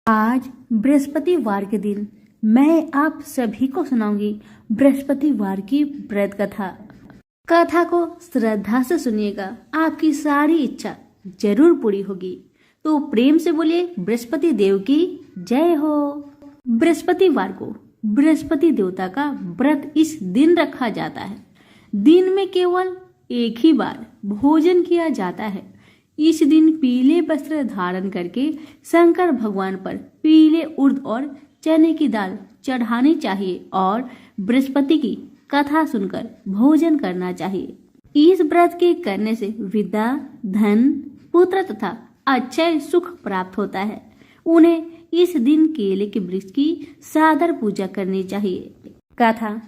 आज बृहस्पतिवार के दिन मैं आप सभी को सुनाऊंगी बृहस्पतिवार की व्रत कथा। कथा को श्रद्धा से सुनिएगा, आपकी सारी इच्छा जरूर पूरी होगी। तो प्रेम से बोलिए बृहस्पति देव की जय हो। बृहस्पतिवार को बृहस्पति देवता का व्रत इस दिन रखा जाता है। दिन में केवल एक ही बार भोजन किया जाता है। इस दिन पीले वस्त्र धारण करके शंकर भगवान पर पीले उड़द और चने की दाल चढ़ानी चाहिए और बृहस्पति की कथा सुनकर भोजन करना चाहिए। इस व्रत के करने से विद्या, धन, पुत्र तथा अक्षय सुख प्राप्त होता है। उन्हें इस दिन केले के वृक्ष की सादर पूजा करनी चाहिए। कथा।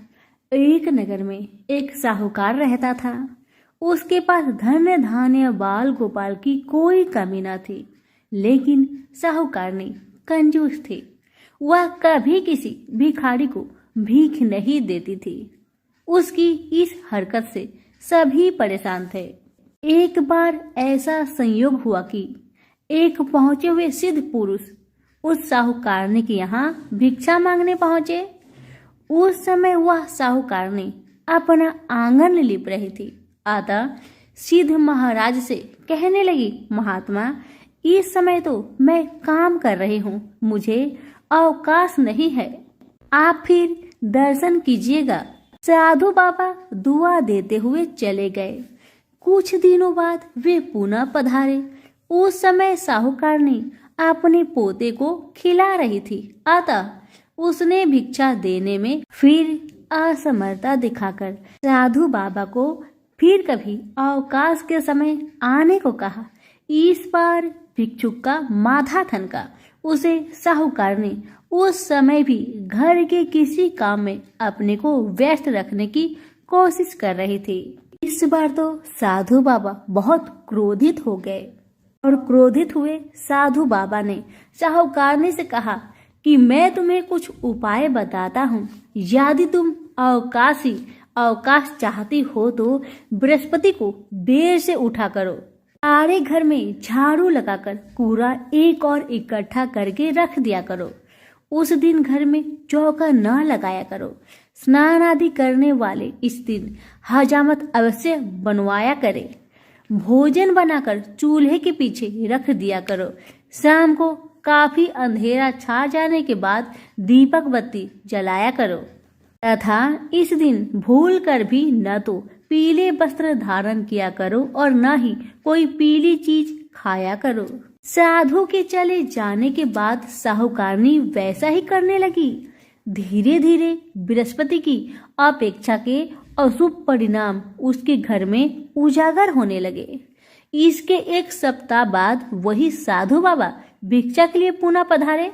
एक नगर में एक साहूकार रहता था। उसके पास धन्य धान्य बाल गोपाल की कोई कमी न थी, लेकिन साहूकार ने कंजूस थे। वह कभी किसी भिखारी को भीख नहीं देती थी। उसकी इस हरकत से सभी परेशान थे। एक बार ऐसा संयोग हुआ कि एक पहुंचे हुए सिद्ध पुरुष उस साहूकारनी के यहाँ भिक्षा मांगने पहुंचे। उस समय वह साहूकारनी अपना आंगन लिप रही थी। अतः सिद्ध महाराज से कहने लगी, महात्मा, इस समय तो मैं काम कर रही हूँ, मुझे अवकाश नहीं है, आप फिर दर्शन कीजिएगा। साधु बाबा दुआ देते हुए चले गए। कुछ दिनों बाद वे पुनः पधारे। उस समय साहूकारनी अपने पोते को खिला रही थी, अतः उसने भिक्षा देने में फिर असमर्थता दिखाकर साधु बाबा को फिर कभी अवकाश के समय आने को कहा। इस बार भिक्षुक का माथा ठनका। उसे साहूकार ने उस समय भी घर के किसी काम में अपने को व्यस्त रखने की कोशिश कर रही थी। इस बार तो साधु बाबा बहुत क्रोधित हो गए और क्रोधित हुए साधु बाबा ने साहूकारनी से कहा कि मैं तुम्हें कुछ उपाय बताता हूँ। यदि तुम अवकाश चाहती हो तो बृहस्पति को देर से उठा करो। सारे घर में झाड़ू लगाकर कूड़ा एक और इकट्ठा करके रख दिया करो। उस दिन घर में चौका न लगाया करो। स्नान आदि करने वाले इस दिन हजामत अवश्य बनवाया करे। भोजन बनाकर चूल्हे के पीछे रख दिया करो। शाम को काफी अंधेरा छा जाने के बाद दीपक बत्ती जलाया करो तथा इस दिन भूल कर भी न तो पीले वस्त्र धारण किया करो और न ही कोई पीली चीज खाया करो। साधु के चले जाने के बाद साहूकारनी वैसा ही करने लगी। धीरे धीरे बृहस्पति की अपेक्षा के अशुभ परिणाम उसके घर में उजागर होने लगे। इसके एक सप्ताह बाद वही साधु बाबा भिक्षा के लिए पुनः पधारे।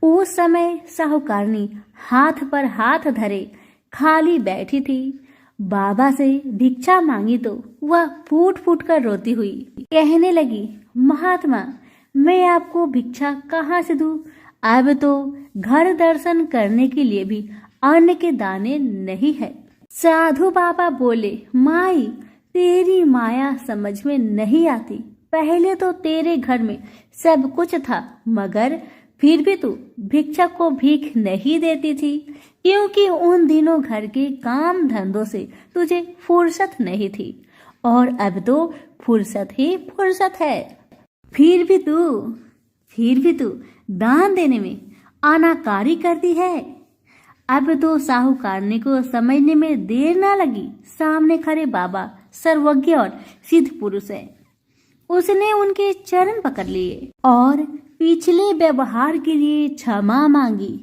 उस समय साहूकारनी हाथ पर हाथ धरे खाली बैठी थी। बाबा से भिक्षा मांगी तो वह फूट फूट कर रोती हुई कहने लगी, महात्मा, मैं आपको भिक्षा कहाँ से दूं? अब तो घर दर्शन करने के लिए भी अन्न के दाने नहीं है। साधु बाबा बोले, माई, तेरी माया समझ में नहीं आती। पहले तो तेरे घर में सब कुछ था, मगर फिर भी तू भिक्षा को भीख नहीं देती थी, क्योंकि उन दिनों घर के काम धंधों से तुझे फुर्सत नहीं थी और अब तो फुर्सत ही फुर्सत है। फिर भी तू दान देने में अनाकारी करती है। अब तो साहूकारनी को समझने में देर ना लगी। सामने खड़े बाबा सर्वज्ञ और सिद्ध पुरुष है। उसने उनके चरण पकड़ लिए और पिछले व्यवहार के लिए क्षमा मांगी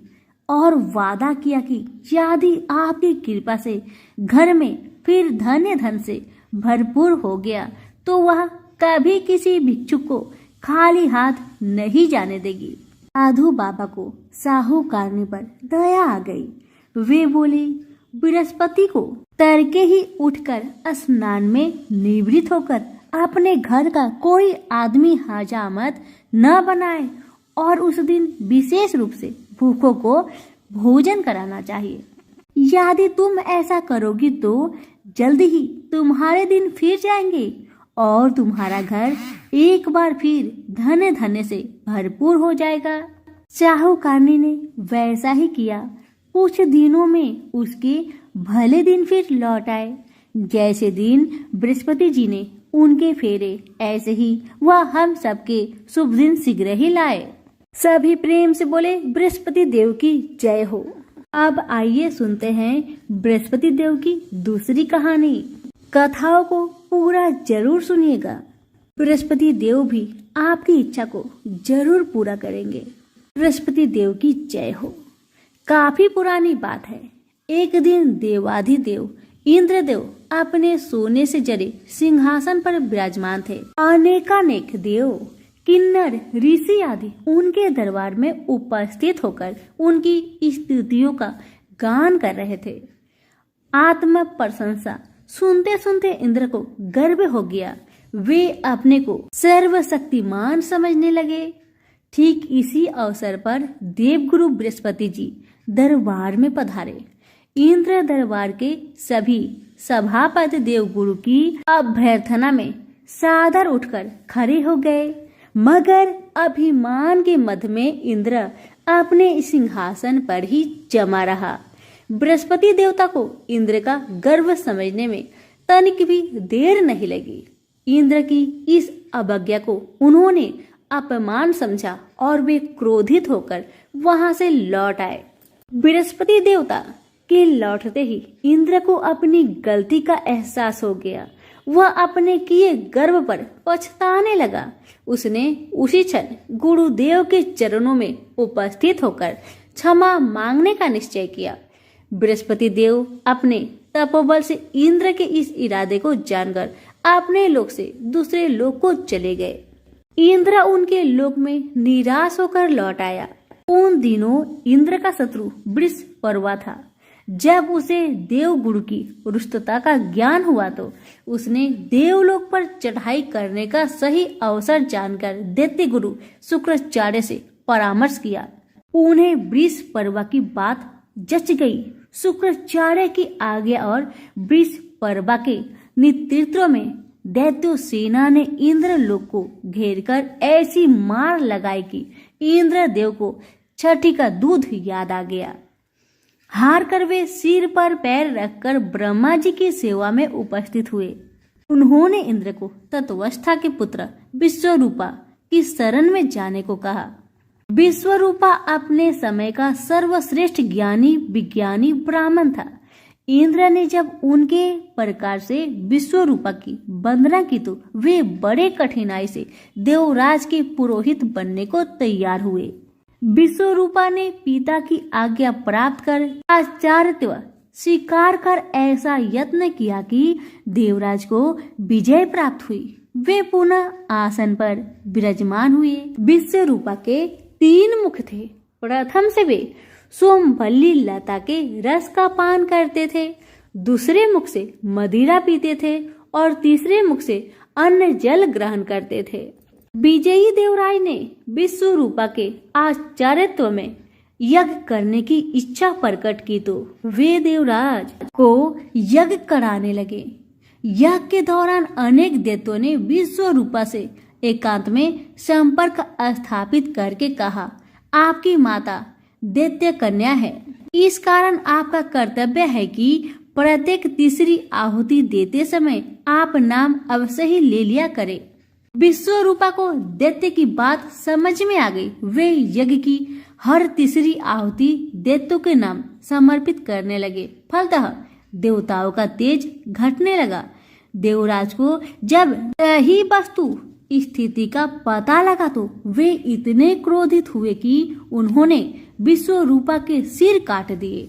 और वादा किया कि यदि आपकी कृपा से घर में फिर धन से भरपूर हो गया तो वह कभी किसी भिक्षुक को खाली हाथ नहीं जाने देगी। साधु बाबा को साहूकारनी पर दया आ गई। वे बोले, बृहस्पति को तड़के ही उठकर स्नान में निवृत्त होकर अपने घर का कोई आदमी हजामत न बनाए और उस दिन विशेष रूप से भूखों को भोजन कराना चाहिए। यदि तुम ऐसा करोगी तो जल्द ही तुम्हारे दिन फिर जाएंगे और तुम्हारा घर एक बार फिर धन से भरपूर हो जाएगा। शाहूकारनी ने वैसा ही किया। कुछ दिनों में उसके भले दिन फिर लौट आए। जैसे दिन बृहस्पति जी ने उनके फेरे, ऐसे ही वह हम सबके शुभ दिन शीघ्र ही लाए। सभी प्रेम से बोले बृहस्पति देव की जय हो। अब आइए सुनते हैं बृहस्पति देव की दूसरी कहानी। कथाओं को पूरा जरूर सुनिएगा। बृहस्पति देव भी आपकी इच्छा को जरूर पूरा करेंगे। बृहस्पति देव की जय हो। काफी पुरानी बात है। एक दिन देवाधिदेव इंद्रदेव अपने सोने से जड़े सिंहासन पर विराजमान थे। अनेकानेक देव, किन्नर, ऋषि आदि उनके दरबार में उपस्थित होकर उनकी स्तुतियों का गान कर रहे थे। आत्म प्रशंसा सुनते सुनते इंद्र को गर्व हो गया। वे अपने को सर्वशक्तिमान समझने लगे। ठीक इसी अवसर पर देवगुरु बृहस्पति जी दरबार में पधारे। इंद्र दरबार के सभी सभापति देवगुरु की अभ्यर्थना में सादर उठकर खड़े हो गए। मगर अभिमान के मद में इंद्र अपने सिंहासन पर ही जमा रहा। बृहस्पति देवता को इंद्र का गर्व समझने में तनिक भी देर नहीं लगी। इंद्र की इस अवज्ञा को उन्होंने अपमान समझा और वे क्रोधित होकर वहां से लौट आए। बृहस्पति देवता के लौटते ही इंद्र को अपनी गलती का एहसास हो गया। वह अपने किए गर्व पर पछताने लगा। उसने उसी क्षण गुरुदेव के चरणों में उपस्थित होकर क्षमा मांगने का निश्चय किया। बृहस्पति देव अपने तपोबल से इंद्र के इस इरादे को जानकर अपने लोक से दूसरे लोक को चले गए। इंद्र उनके लोक में निराश होकर लौट आया। उन दिनों इंद्र का शत्रु बृहस्पति था। जब उसे देवगुरु की रुष्टता का ज्ञान हुआ तो उसने देवलोक पर चढ़ाई करने का सही अवसर जानकर दैत्य गुरु शुक्राचार्य से परामर्श किया। उन्हें बृहस्पति की बात जच गई। शुक्राचार्य की आज्ञा और बृहस्पति के नेतृत्व में दैत्य सेना ने इंद्र लोक को घेरकर ऐसी मार लगाई कि इंद्र देव को छठी का दूध याद आ गया। हार कर वे सिर पर पैर रखकर ब्रह्मा जी की सेवा में उपस्थित हुए। उन्होंने इंद्र को तत्वस्था के पुत्र विश्वरूपा की शरण में जाने को कहा। विश्वरूपा अपने समय का सर्वश्रेष्ठ ज्ञानी विज्ञानी ब्राह्मण था। इंद्र ने जब उनके प्रकार से विश्वरूपा की वंदना की तो वे बड़े कठिनाई से देवराज के पुरोहित बनने को तैयार हुए। विश्वरूपा ने पिता की आज्ञा प्राप्त कर आचार्यत्व स्वीकार कर ऐसा यत्न किया कि देवराज को विजय प्राप्त हुई। वे पुनः आसन पर विराजमान हुए। विश्वरूपा के 3 मुख थे। प्रथम से वे सोमवल्ली लता के रस का पान करते थे, दूसरे मुख से मदिरा पीते थे और तीसरे मुख से अन्न जल ग्रहण करते थे। विजयी देवराज ने विश्वरूपा के आचार्यत्व में यज्ञ करने की इच्छा प्रकट की तो वे देवराज को यज्ञ कराने लगे। यज्ञ के दौरान अनेक दैत्यों ने विश्वरूपा से एकांत में संपर्क स्थापित करके कहा, आपकी माता दैत्य कन्या है। इस कारण आपका कर्तव्य है कि प्रत्येक तीसरी आहुति देते समय आप नाम अवश्य ही ले लिया करें। विश्वरूपा को दैत्य की बात समझ में आ गई। वे यज्ञ की हर तीसरी आहुति दैत्यों के नाम समर्पित करने लगे। फलतः देवताओं का तेज घटने लगा। देवराज को जब सही वस्तु स्थिति का पता लगा तो वे इतने क्रोधित हुए कि उन्होंने विश्वरूपा के सिर काट दिए।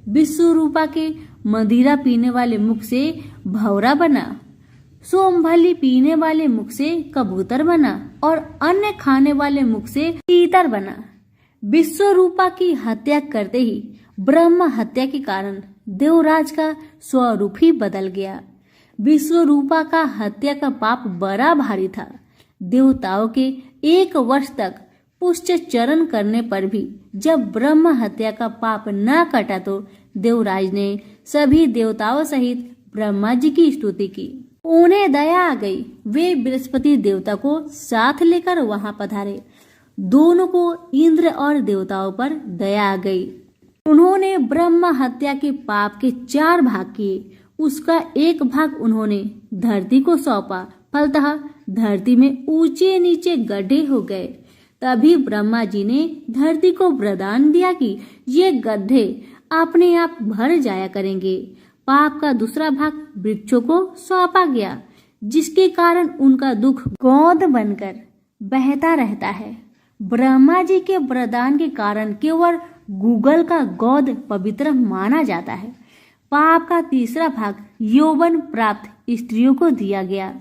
विश्वरूपा के मदिरा पीने वाले मुख से भौरा बना, सोमवल्ली पीने वाले मुख से कबूतर बना और अन्न खाने वाले मुख से तीतर बना। विश्वरूपा की हत्या करते ही ब्रह्म हत्या के कारण देवराज का स्वरूप ही बदल गया। विश्वरूपा का हत्या का पाप बड़ा भारी था। देवताओं के 1 वर्ष तक पुष्पचरण करने पर भी जब ब्रह्म हत्या का पाप न कटा तो देवराज ने सभी देवताओं सहित ब्रह्मा जी की स्तुति की। उन्हें दया आ गई। वे बृहस्पति देवता को साथ लेकर वहां पधारे। दोनों को इंद्र और देवताओं पर दया आ गई। उन्होंने ब्रह्मा हत्या के पाप के 4 भाग किए। उसका एक भाग उन्होंने धरती को सौंपा। फलतः धरती में ऊंचे नीचे गड्ढे हो गए। तभी ब्रह्मा जी ने धरती को वरदान दिया कि ये गड्ढे अपने आप भर जाया करेंगे। पाप का दूसरा भाग वृक्षों को सौंपा गया, जिसके कारण उनका दुख गोंद बनकर बहता रहता है। ब्रह्मा जी के वरदान के कारण केवल गूगल का गोद पवित्र माना जाता है। पाप का तीसरा भाग यौवन प्राप्त स्त्रियों को दिया गया,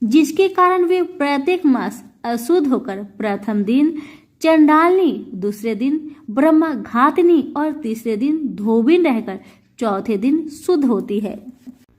जिसके कारण वे प्रत्येक मास अशुद्ध होकर प्रथम दिन चंडालनी, दूसरे दिन ब्रह्मा घातनी और तीसरे दिन धोबिन रहकर चौथे दिन शुद्ध होती है।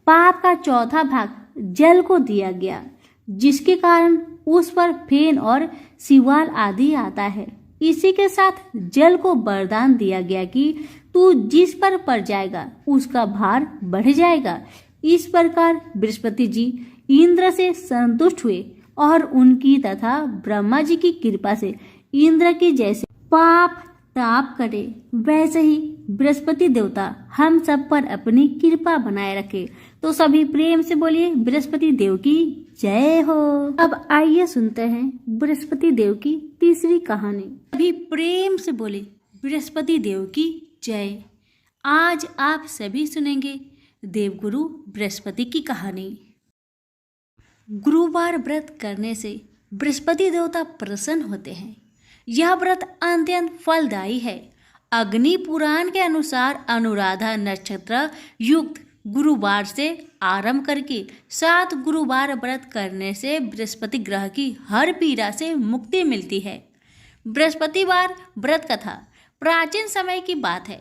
पाप का चौथा भाग जल को दिया गया, जिसके कारण उस पर फेन और शिवाल आदि आता है। इसी के साथ जल को वरदान दिया गया कि तू जिस पर पड़ जाएगा उसका भार बढ़ जाएगा। इस प्रकार बृहस्पति जी इंद्र से संतुष्ट हुए और उनकी तथा ब्रह्मा जी की कृपा से इंद्र की जैसे पाप ताप करे, वैसे ही बृहस्पति देवता हम सब पर अपनी कृपा बनाए रखे। तो सभी प्रेम से बोलिए बृहस्पति देव की जय हो। अब आइए सुनते हैं बृहस्पति देव की तीसरी कहानी। सभी प्रेम से बोले बृहस्पति देव की जय। आज आप सभी सुनेंगे देवगुरु बृहस्पति की कहानी। गुरुवार व्रत करने से बृहस्पति देवता प्रसन्न होते हैं। यह व्रत अत्यंत फलदायी है। अग्नि पुराण के अनुसार अनुराधा नक्षत्र युक्त गुरुवार से आरंभ करके 7 गुरुवार व्रत करने से बृहस्पति ग्रह की हर पीड़ा से मुक्ति मिलती है। बृहस्पतिवार व्रत कथा प्राचीन समय की बात है।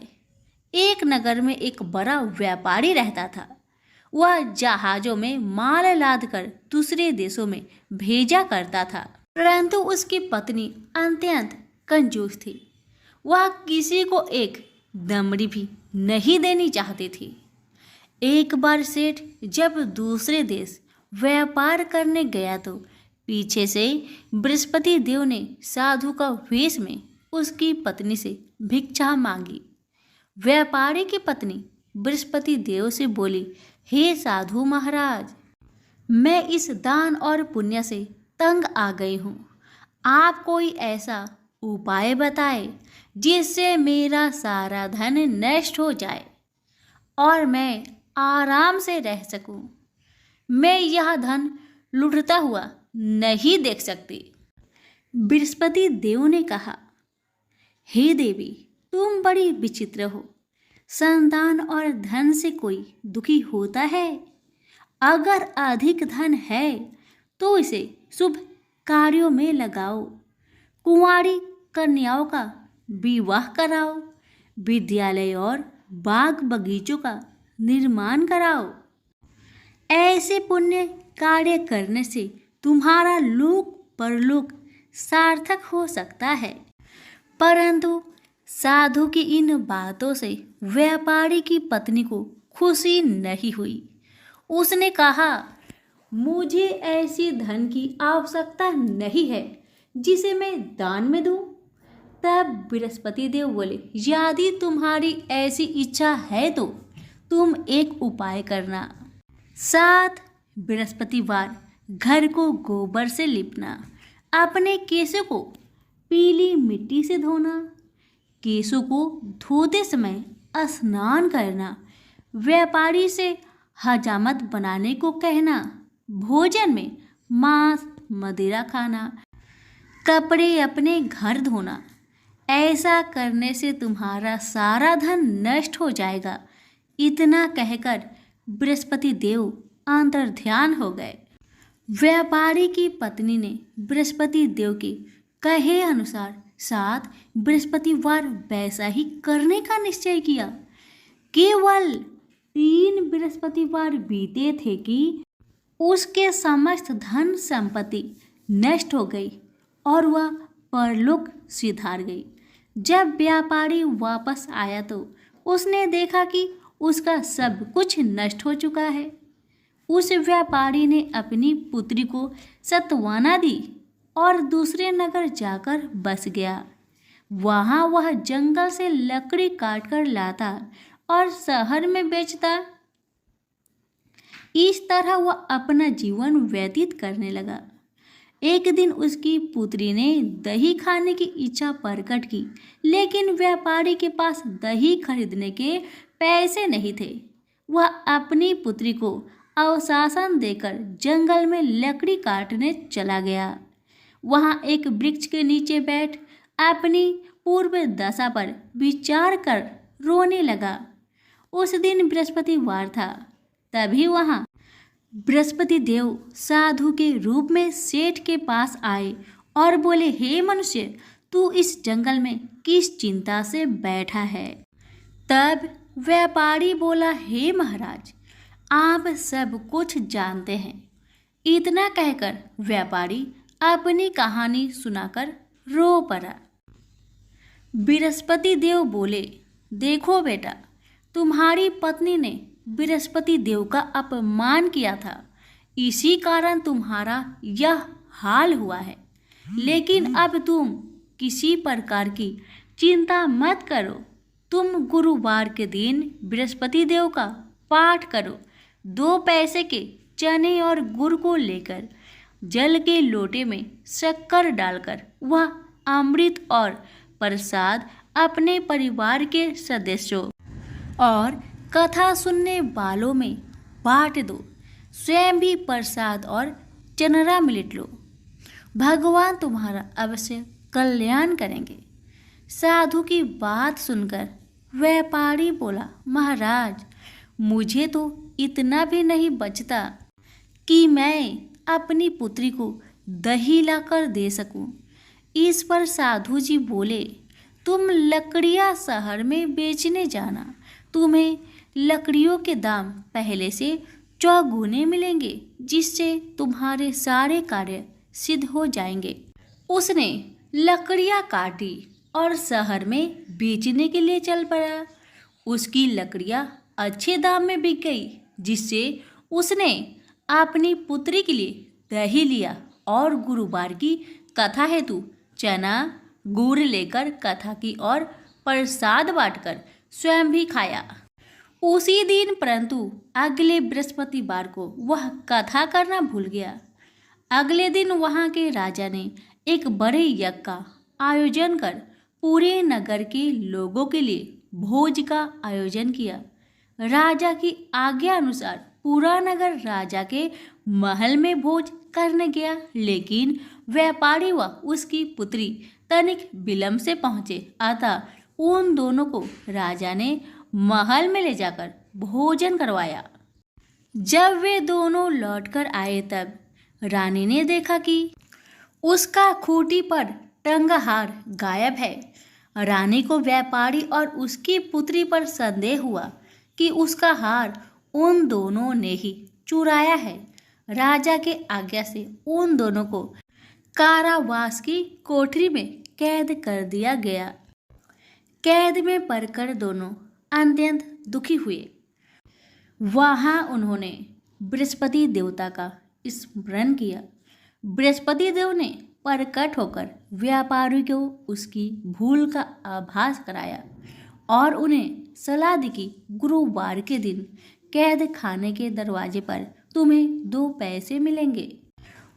एक नगर में एक बड़ा व्यापारी रहता था। वह जहाजों में माल लाद कर दूसरे देशों में भेजा करता था, परंतु उसकी पत्नी अत्यंत कंजूस थी। वह किसी को एक दमड़ी भी नहीं देनी चाहती थी। एक बार सेठ जब दूसरे देश व्यापार करने गया तो पीछे से बृहस्पति देव ने साधु का वेश में उसकी पत्नी से भिक्षा मांगी। व्यापारी की पत्नी बृहस्पति देव से बोली, हे साधु महाराज, मैं इस दान और पुण्य से तंग आ गई हूँ। आप कोई ऐसा उपाय बताए जिससे मेरा सारा धन नष्ट हो जाए और मैं आराम से रह सकूं। मैं यह धन लुटता हुआ नहीं देख सकती। बृहस्पति देव ने कहा, हे देवी, तुम बड़ी विचित्र हो। संतान और धन से कोई दुखी होता है? अगर अधिक धन है तो इसे शुभ कार्यों में लगाओ। कुंवारी कन्याओं का विवाह कराओ। विद्यालय और बाग बगीचों का निर्माण कराओ। ऐसे पुण्य कार्य करने से तुम्हारा लोक परलोक सार्थक हो सकता है। परंतु साधु की इन बातों से व्यापारी की पत्नी को खुशी नहीं हुई। उसने कहा, मुझे ऐसी धन की आवश्यकता नहीं है जिसे मैं दान में दूं। तब बृहस्पति देव बोले, यदि तुम्हारी ऐसी इच्छा है तो तुम एक उपाय करना। 7 बृहस्पतिवार घर को गोबर से लिपना, अपने केशों को पीली मिट्टी से धोना, केशों को धोते समय स्नान करना, व्यापारी से हजामत बनाने को कहना, भोजन में मांस मदिरा खाना, कपड़े अपने घर धोना। ऐसा करने से तुम्हारा सारा धन नष्ट हो जाएगा। इतना कहकर बृहस्पति देव अंतर्ध्यान हो गए। व्यापारी की पत्नी ने बृहस्पति देव के कहे अनुसार 7 बृहस्पतिवार वैसा ही करने का निश्चय किया। केवल 3 बृहस्पतिवार बीते थे कि उसके समस्त धन संपत्ति नष्ट हो गई और वह परलोक सिधार गई। जब व्यापारी वापस आया तो उसने देखा कि उसका सब कुछ नष्ट हो चुका है। उस व्यापारी ने अपनी पुत्री को सांत्वना दी और दूसरे नगर जाकर बस गया। वहां वह जंगल से लकड़ी काटकर लाता और शहर में बेचता। इस तरह वह अपना जीवन व्यतीत करने लगा। एक दिन उसकी पुत्री ने दही खाने की इच्छा प्रकट की, लेकिन व्यापारी के पास दही खरीदने के पैसे नहीं थे। वह अपनी पुत्री को अवशासन देकर जंगल में लकड़ी काटने चला गया। वहां एक वृक्ष के नीचे बैठ अपनी पूर्व दशा पर विचार कर रोने लगा। उस दिन बृहस्पतिवार था। तभी वहां बृहस्पति देव साधु के रूप में सेठ के पास आए और बोले, हे मनुष्य, तू इस जंगल में किस चिंता से बैठा है? तब व्यापारी बोला, हे महाराज, आप सब कुछ जानते हैं। इतना कहकर व्यापारी अपनी कहानी सुनाकर रो पड़ा। बृहस्पति देव बोले, देखो बेटा, तुम्हारी पत्नी ने बृहस्पति देव का अपमान किया था, इसी कारण तुम्हारा यह हाल हुआ है। लेकिन अब तुम किसी प्रकार की चिंता मत करो। तुम गुरुवार के दिन बृहस्पति देव का पाठ करो। 2 पैसे के चने और गुड़ को लेकर जल के लोटे में शक्कर डालकर वह अमृत और प्रसाद अपने परिवार के सदस्यों और कथा सुनने वालों में बांट दो। स्वयं भी प्रसाद और चनरा मिलट लो। भगवान तुम्हारा अवश्य कल्याण करेंगे। साधु की बात सुनकर व्यापारी बोला, महाराज, मुझे तो इतना भी नहीं बचता कि मैं अपनी पुत्री को दही लाकर दे सकूं। इस पर साधु जी बोले, तुम लकड़ियां शहर में बेचने जाना। तुम्हें लकड़ियों के दाम पहले से चौगुने मिलेंगे, जिससे तुम्हारे सारे कार्य सिद्ध हो जाएंगे। उसने लकड़ियां काटी और शहर में बेचने के लिए चल पड़ा। उसकी लकड़ियां अच्छे दाम में बिक गई, जिससे उसने अपनी पुत्री के लिए दही लिया और गुरुवार की कथा हेतु चना गुड़ लेकर कथा की और प्रसाद बांटकर स्वयं भी खाया। उसी दिन परंतु अगले बृहस्पतिवार को वह कथा करना भूल गया। अगले दिन वहां के राजा ने एक बड़े यज्ञ का आयोजन कर पूरे नगर के लोगों के लिए भोज का आयोजन किया। राजा की आज्ञा अनुसार पूरा नगर राजा के महल में भोज करने गया, लेकिन व्यापारी व उसकी पुत्री तनिक विलंब से पहुंचे। अतः उन दोनों को राजा ने महल में ले जाकर भोजन करवाया। जब वे दोनों लौटकर आए तब रानी ने देखा कि उसका खूंटी पर टंगा हार गायब है। रानी को व्यापारी और उसकी पुत्री पर संदेह हुआ कि उसका हार उन दोनों ने ही चुराया है। राजा के आज्ञा से उन दोनों को कारावास की कोठरी में कैद कर दिया गया। कैद में पड़कर दोनों अत्यंत दुखी हुए। वहां उन्होंने बृहस्पति देवता का स्मरण किया। बृहस्पति देव ने प्रकट होकर व्यापारी को उसकी भूल का आभास कराया और उन्हें सलाह दी कि गुरुवार के दिन कैद खाने के दरवाजे पर तुम्हें 2 पैसे मिलेंगे।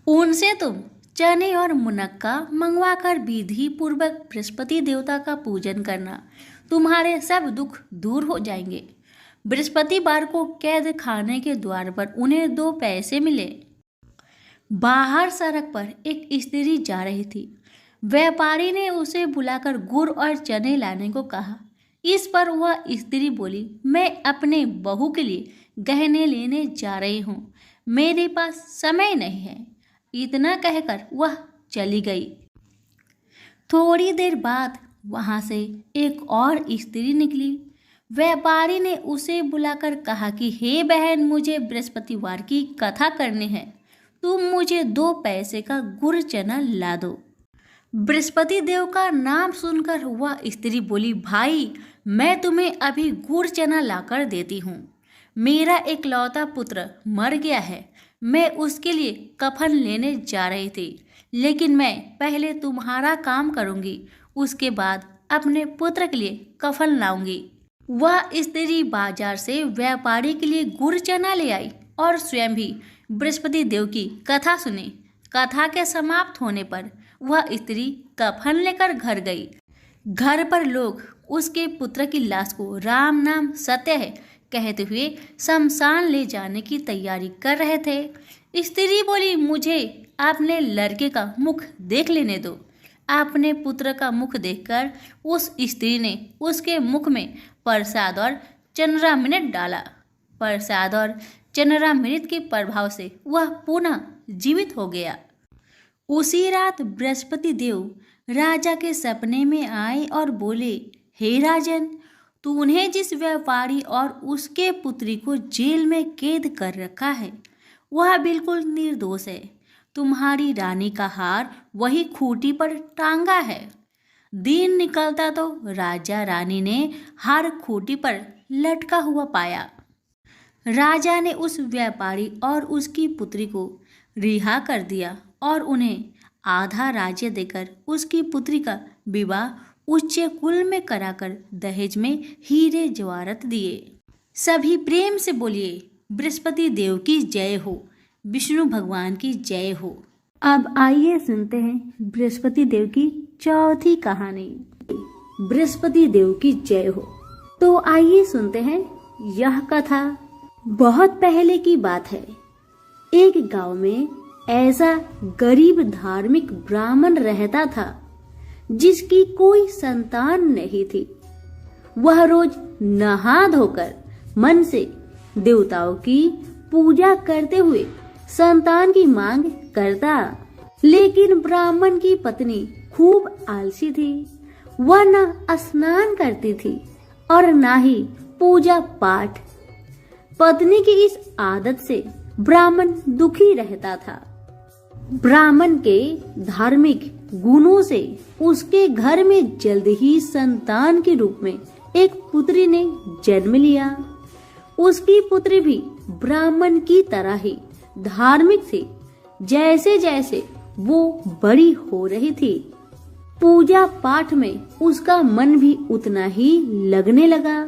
उनसे तुम चने और मुनक्का मंगवाकर विधि पूर्वक बृहस्पति देवता का पूजन करना। तुम्हारे सब दुख दूर हो जाएंगे। बृहस्पतिवार को कैद खाने के द्वार पर उन्हें 2 पैसे मिले। बाहर सड़क पर एक स्त्री जा रही थी। व्यापारी ने उसे बुलाकर गुड़ और चने लाने को कहा। इस पर वह स्त्री बोली, मैं अपने बहू के लिए गहने लेने जा रही हूँ, मेरे पास समय नहीं है। इतना कहकर वह चली गई। थोड़ी देर बाद वहां से एक और स्त्री निकली। व्यापारी ने उसे बुलाकर कहा कि हे बहन, मुझे बृहस्पतिवार की कथा करनी है, तुम मुझे 2 पैसे का गुड़ चना ला दो। बृहस्पति देव का नाम सुनकर वह स्त्री बोली, भाई, मैं तुम्हें अभी गुड़ चना लाकर देती हूँ। मेरा इकलौता पुत्र मर गया है, मैं उसके लिए कफन लेने जा रही थी, लेकिन मैं पहले तुम्हारा काम करूंगी, उसके बाद अपने पुत्र के लिए कफन लाऊंगी। वह स्त्री बाजार से व्यापारी के लिए गुड़ चना ले आई और स्वयं भी बृहस्पति देव की कथा सुनी। कथा के समाप्त होने पर वह स्त्री कफन लेकर घर गई। घर पर लोग उसके पुत्र की लाश को राम नाम सत्य है कहते हुए शमशान ले जाने की तैयारी कर रहे थे। स्त्री बोली, मुझे अपने लड़के का मुख देख लेने दो। अपने पुत्र का मुख देखकर उस स्त्री ने उसके मुख में प्रसाद और चंद्रामृत डाला। प्रसाद और चंद्रामृत के प्रभाव से वह पुनः जीवित हो गया। उसी रात बृहस्पति देव राजा के सपने में आए और बोले, हे राजन, तूने जिस व्यापारी और उसके पुत्री को जेल में कैद कर रखा है वह बिल्कुल निर्दोष है। तुम्हारी रानी का हार वही खूंटी पर टांगा है। दिन निकलता तो राजा रानी ने हार खूंटी पर लटका हुआ पाया। राजा ने उस व्यापारी और उसकी पुत्री को रिहा कर दिया और उन्हें आधा राज्य देकर उसकी पुत्री का विवाह उच्च कुल में कराकर दहेज में हीरे जवाहरात दिए। सभी प्रेम से बोलिए, बृहस्पति देव की जय हो, विष्णु भगवान की जय हो। अब आइए सुनते हैं बृहस्पति देव की चौथी कहानी, बृहस्पति देव की जय हो। तो आइए सुनते हैं यह कथा। बहुत पहले की बात है। एक गांव में ऐसा गरीब धार्मिक ब्राह्मण रहता था जिसकी कोई संतान नहीं थी। वह रोज नहा धोकर मन से देवताओं की पूजा करते हुए संतान की मांग करता, लेकिन ब्राह्मण की पत्नी खूब आलसी थी। वह न स्नान करती थी और न ही पूजा पाठ। पत्नी की इस आदत से ब्राह्मण दुखी रहता था। ब्राह्मण के धार्मिक गुणों से उसके घर में जल्द ही संतान के रूप में एक पुत्री ने जन्म लिया। उसकी पुत्री भी ब्राह्मण की तरह ही धार्मिक थी। जैसे जैसे वो बड़ी हो रही थी, पूजा पाठ में उसका मन भी उतना ही लगने लगा।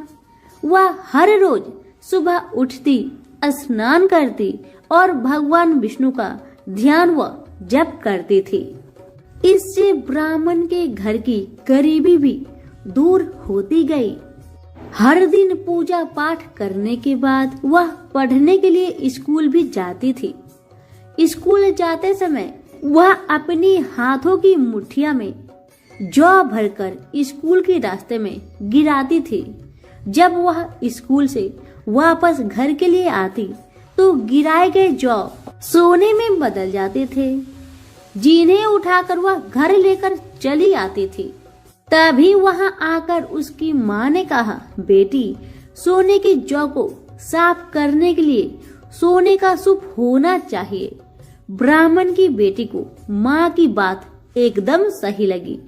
वह हर रोज सुबह उठती, स्नान करती और भगवान विष्णु का ध्यान व जप करती थी। इससे ब्राह्मण के घर की गरीबी भी दूर होती गई। हर दिन पूजा पाठ करने के बाद वह पढ़ने के लिए स्कूल भी जाती थी। स्कूल जाते समय वह अपनी हाथों की मुट्ठिया में जौ भरकर स्कूल के रास्ते में गिराती थी। जब वह स्कूल से वापस घर के लिए आती तो गिराए गए जौ सोने में बदल जाते थे, जिन्हें उठाकर वह घर लेकर चली आती थी। तभी वहां आकर उसकी माँ ने कहा, बेटी, सोने की जौ को साफ करने के लिए सोने का सूप होना चाहिए। ब्राह्मण की बेटी को माँ की बात एकदम सही लगी।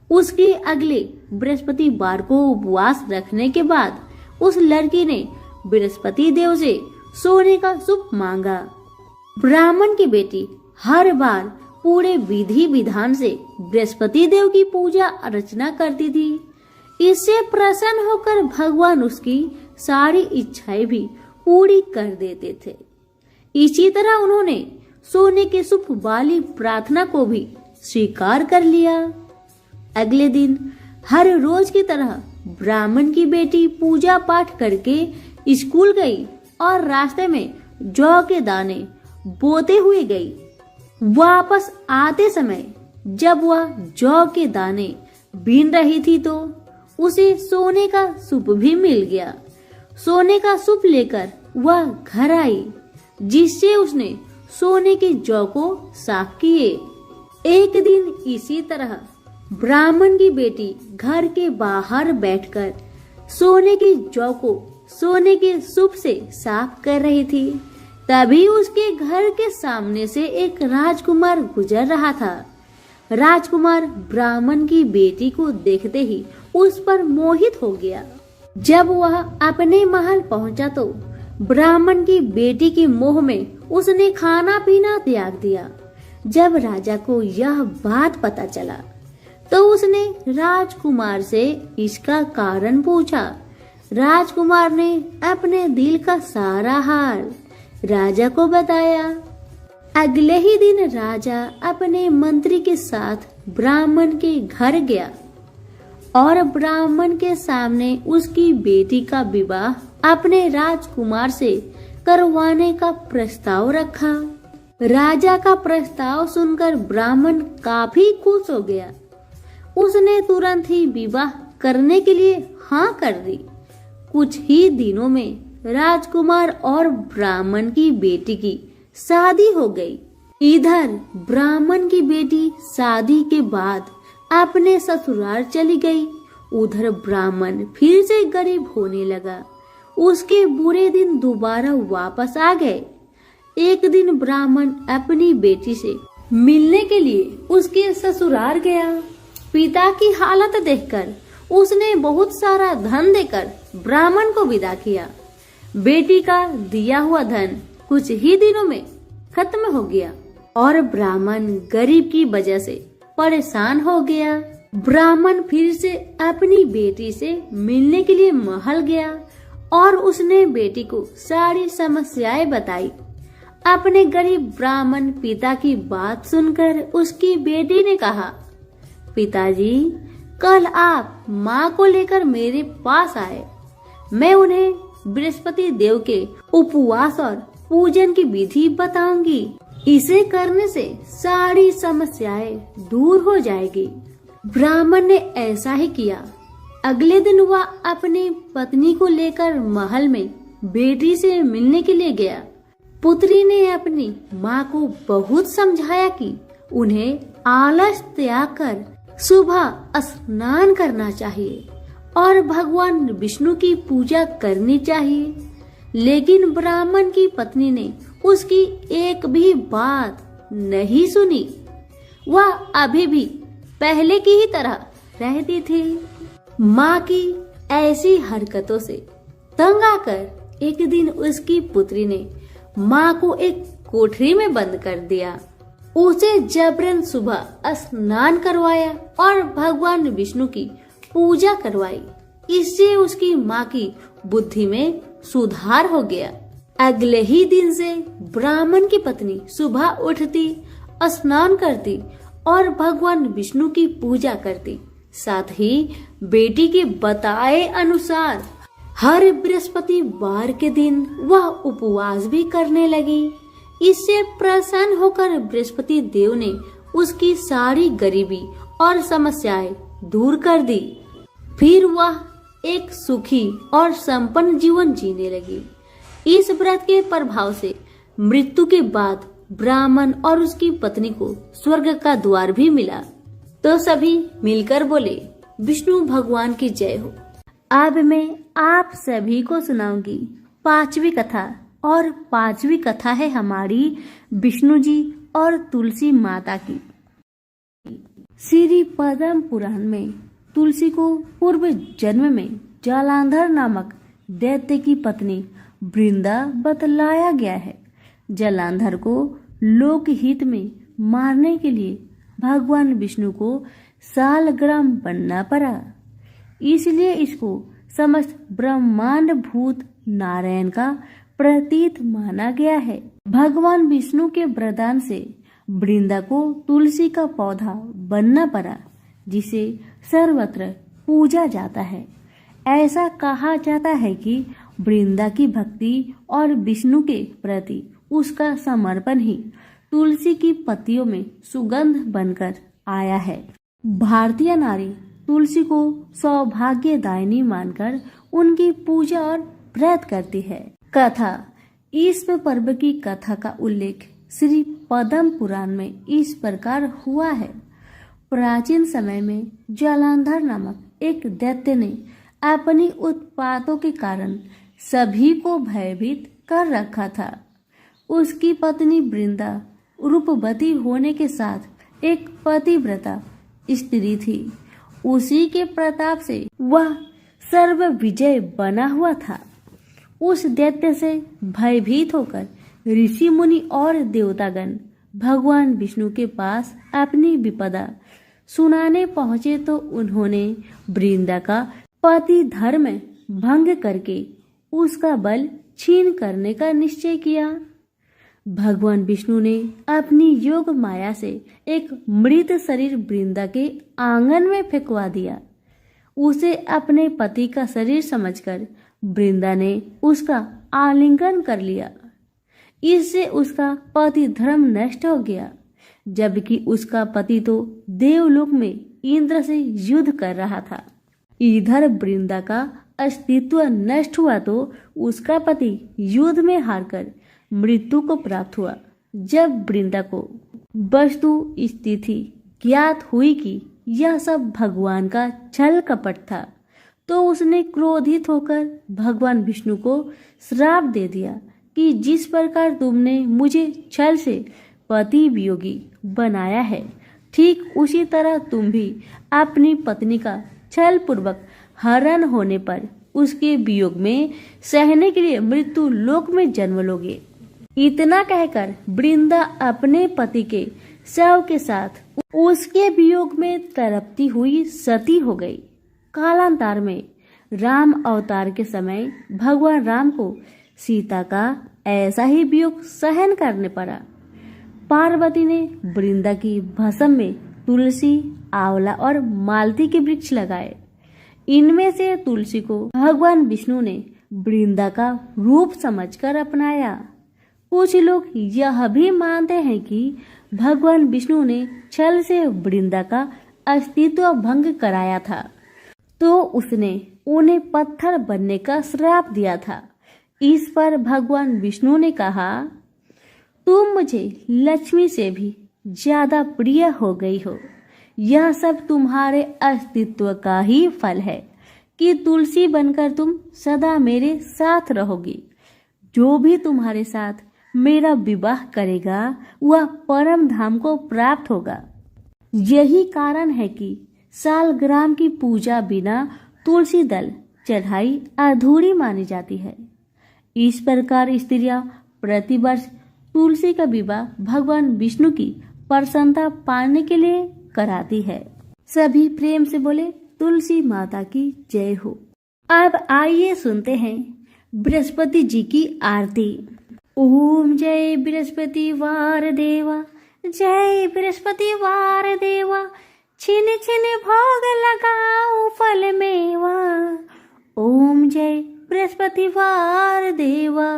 उसके अगले बृहस्पतिवार को उपवास रखने के बाद उस लड़की ने बृहस्पति देव से सोने का सूप मांगा। ब्राह्मण की बेटी हर बार पूरे विधि विधान से बृहस्पति देव की पूजा अर्चना करती थी। इससे प्रसन्न होकर भगवान उसकी सारी इच्छाएं भी पूरी कर देते थे। इसी तरह उन्होंने सोने के सूप वाली प्रार्थना को भी स्वीकार कर लिया। अगले दिन हर रोज की तरह ब्राह्मण की बेटी पूजा पाठ करके स्कूल गई और रास्ते में जौ के दाने बोते हुए गई। वापस आते समय जब वह जौ के दाने बीन रही थी तो उसे सोने का सूप भी मिल गया। सोने का सूप लेकर वह घर आई, जिससे उसने सोने की जौ को साफ किए। एक दिन इसी तरह ब्राह्मण की बेटी घर के बाहर बैठकर सोने की जौ को सोने के सूप से साफ कर रही थी। तभी उसके घर के सामने से एक राजकुमार गुजर रहा था। राजकुमार ब्राह्मण की बेटी को देखते ही उस पर मोहित हो गया। जब वह अपने महल पहुंचा तो ब्राह्मण की बेटी के मोह में उसने खाना पीना त्याग दिया। जब राजा को यह बात पता चला तो उसने राजकुमार से इसका कारण पूछा। राजकुमार ने अपने दिल का सारा हाल राजा को बताया। अगले ही दिन राजा अपने मंत्री के साथ ब्राह्मण के घर गया और ब्राह्मण के सामने उसकी बेटी का विवाह अपने राजकुमार से करवाने का प्रस्ताव रखा। राजा का प्रस्ताव सुनकर ब्राह्मण काफी खुश हो गया। उसने तुरंत ही विवाह करने के लिए हाँ कर दी। कुछ ही दिनों में राजकुमार और ब्राह्मण की बेटी की शादी हो गई। इधर ब्राह्मण की बेटी शादी के बाद अपने ससुराल चली गई। उधर ब्राह्मण फिर से गरीब होने लगा। उसके बुरे दिन दोबारा वापस आ गए। एक दिन ब्राह्मण अपनी बेटी से मिलने के लिए उसके ससुराल गया। पिता की हालत देखकर उसने बहुत सारा धन देकर ब्राह्मण को विदा किया। बेटी का दिया हुआ धन कुछ ही दिनों में खत्म हो गया और ब्राह्मण गरीब की वजह से परेशान हो गया। ब्राह्मण फिर से अपनी बेटी से मिलने के लिए महल गया और उसने बेटी को सारी समस्याएं बताई। अपने गरीब ब्राह्मण पिता की बात सुनकर उसकी बेटी ने कहा, पिताजी, कल आप माँ को लेकर मेरे पास आए। मैं उन्हें बृहस्पति देव के उपवास और पूजन की विधि बताऊंगी। इसे करने से सारी समस्याएं दूर हो जाएगी। ब्राह्मण ने ऐसा ही किया। अगले दिन वह अपनी पत्नी को लेकर महल में बेटी से मिलने के लिए गया। पुत्री ने अपनी माँ को बहुत समझाया कि उन्हें आलस त्याग कर सुबह स्नान करना चाहिए और भगवान विष्णु की पूजा करनी चाहिए। लेकिन ब्राह्मण की पत्नी ने उसकी एक भी बात नहीं सुनी। वह अभी भी पहले की ही तरह रहती थी। माँ की ऐसी हरकतों से तंग आकर एक दिन उसकी पुत्री ने माँ को एक कोठरी में बंद कर दिया। उसे जबरन सुबह स्नान करवाया और भगवान विष्णु की पूजा करवाई। इससे उसकी माँ की बुद्धि में सुधार हो गया। अगले ही दिन से ब्राह्मण की पत्नी सुबह उठती, स्नान करती और भगवान विष्णु की पूजा करती। साथ ही बेटी के बताए अनुसार हर बृहस्पतिवार के दिन वह उपवास भी करने लगी। इससे प्रसन्न होकर बृहस्पति देव ने उसकी सारी गरीबी और समस्याएं दूर कर दी। फिर वह एक सुखी और संपन्न जीवन जीने लगी। इस व्रत के प्रभाव से मृत्यु के बाद ब्राह्मण और उसकी पत्नी को स्वर्ग का द्वार भी मिला। तो सभी मिलकर बोले, विष्णु भगवान की जय हो। अब मैं आप सभी को सुनाऊंगी पांचवी कथा। और पांचवी कथा है हमारी विष्णु जी और तुलसी माता की। श्री पद्म पुराण में तुलसी को पूर्व जन्म में जालंधर नामक दैत्य की पत्नी वृंदा बतलाया गया है। जालंधर को लोकहित में मारने के लिए भगवान विष्णु को सालग्राम बनना पड़ा। इसलिए इसको समस्त ब्रह्मांड भूत नारायण का प्रतीक माना गया है। भगवान विष्णु के वरदान से वृंदा को तुलसी का पौधा बनना पड़ा, जिसे सर्वत्र पूजा जाता है। ऐसा कहा जाता है कि वृंदा की भक्ति और विष्णु के प्रति उसका समर्पण ही तुलसी की पत्तियों में सुगंध बनकर आया है। भारतीय नारी तुलसी को सौभाग्यदायिनी मानकर उनकी पूजा और व्रत करती है। कथा। ईश्वर पर्व की कथा का उल्लेख श्री पद्म पुराण में इस प्रकार हुआ है। प्राचीन समय में जालंधर नामक एक दैत्य ने अपनी उत्पातों के कारण सभी को भयभीत कर रखा था। उसकी पत्नी वृंदा रूपवती होने के साथ एक पतिव्रता स्त्री थी। उसी के प्रताप से वह सर्व विजय बना हुआ था। उस दैत्य से भयभीत होकर ऋषि मुनि और देवतागण भगवान विष्णु के पास अपनी विपदा सुनाने पहुंचे तो उन्होंने वृंदा का पति धर्म भंग करके उसका बल छीन करने का निश्चय किया। भगवान विष्णु ने अपनी योग माया से एक मृत शरीर वृंदा के आंगन में फेंकवा दिया। उसे अपने पति का शरीर समझकर वृंदा ने उसका आलिंगन कर लिया। इससे उसका पति धर्म नष्ट हो गया, जबकि उसका पति तो देवलोक में इंद्र से युद्ध कर रहा था। इधर वृंदा का अस्तित्व नष्ट हुआ तो उसका पति युद्ध में हारकर मृत्यु को प्राप्त हुआ। जब वृंदा को वस्तु स्थिति ज्ञात हुई कि यह सब भगवान का छल कपट था, तो उसने क्रोधित होकर भगवान विष्णु को श्राप दे दिया कि जिस प्रकार तुमने मुझे छल से पति वियोगी बनाया है, ठीक उसी तरह तुम भी अपनी पत्नी का छल पूर्वक हरण होने पर उसके वियोग में सहने के लिए मृत्यु लोक में जन्म लोगे। इतना कहकर वृंदा अपने पति के शव के साथ उसके वियोग में तड़पती हुई सती हो गई। कालांतर में राम अवतार के समय भगवान राम को सीता का ऐसा ही वियोग सहन करने पड़ा। पार्वती ने वृंदा की भस्म में तुलसी, आंवला और मालती के वृक्ष लगाए। इनमें से तुलसी को भगवान विष्णु ने वृंदा का रूप समझकर अपनाया। कुछ लोग यह भी मानते हैं कि भगवान विष्णु ने छल से वृंदा का अस्तित्व भंग कराया था, तो उसने उन्हें पत्थर बनने का श्राप दिया था। इस पर भगवान विष्णु ने कहा, तुम मुझे लक्ष्मी से भी ज्यादा प्रिय हो गई हो। यह सब तुम्हारे अस्तित्व का ही फल है कि तुलसी बनकर तुम सदा मेरे साथ रहोगी। जो भी तुम्हारे साथ मेरा विवाह करेगा वह परम धाम को प्राप्त होगा। यही कारण है कि सालग्राम की पूजा बिना तुलसी दल चढ़ाई अधूरी मानी जाती है। इस प्रकार स्त्रियां प्रतिवर्ष तुलसी का विवाह भगवान विष्णु की प्रसन्नता पाने के लिए कराती है। सभी प्रेम से बोले तुलसी माता की जय हो। अब आइए सुनते हैं बृहस्पति जी की आरती। ओम जय बृहस्पति वार देवा, जय बृहस्पति वार देवा, छिन छिन भोग लगाओ फल मेवा। ओम जय बृहस्पति वार देवा,